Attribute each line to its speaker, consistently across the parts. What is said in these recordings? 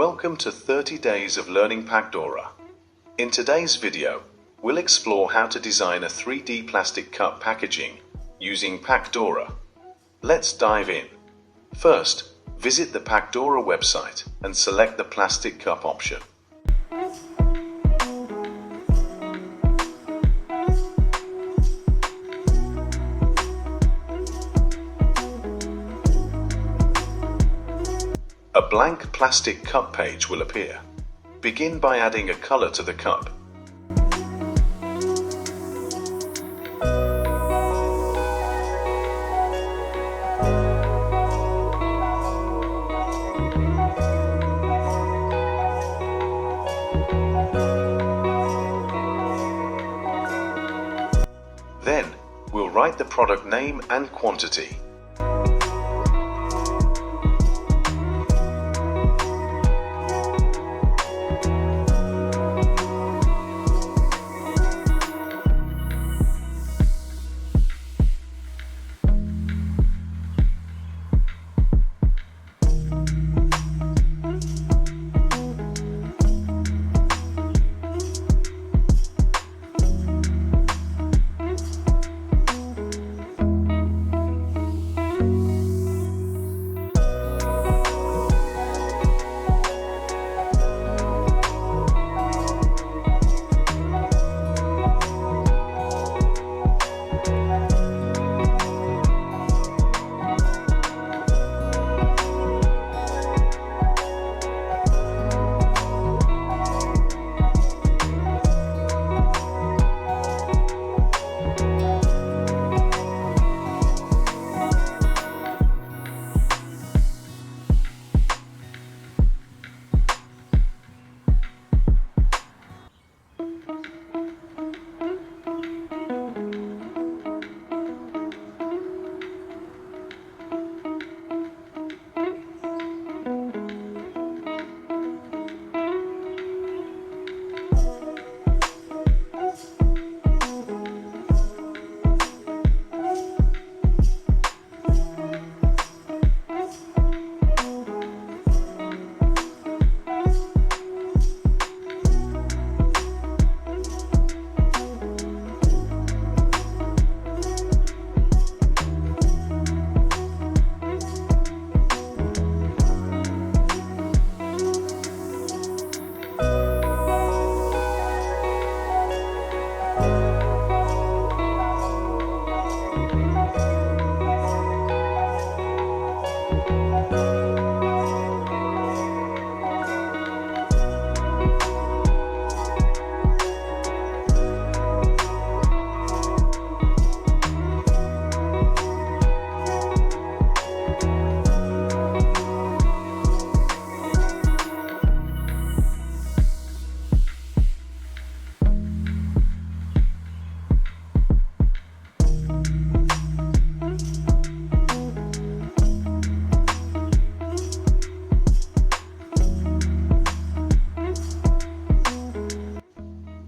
Speaker 1: Welcome to 30 Days of Learning Pacdora. In today's video, we'll explore how to design a 3D plastic cup packaging using Pacdora. Let's dive in. First, visit the Pacdora website and select the plastic cup option. A blank plastic cup page will appear. Begin by adding a color to the cup. Then, we'll write the product name and quantity.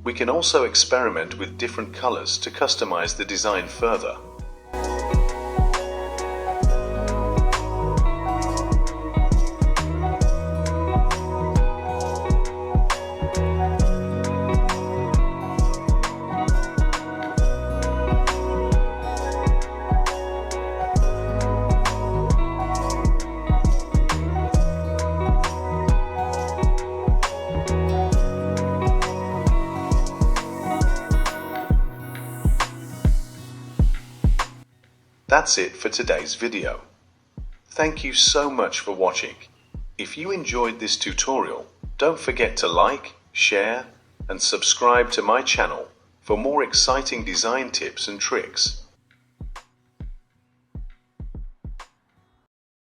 Speaker 1: We can also experiment with different colors to customize the design further. That's it for today's video. Thank you so much for watching. If you enjoyed this tutorial, don't forget to like, share, and subscribe to my channel for more exciting design tips and tricks.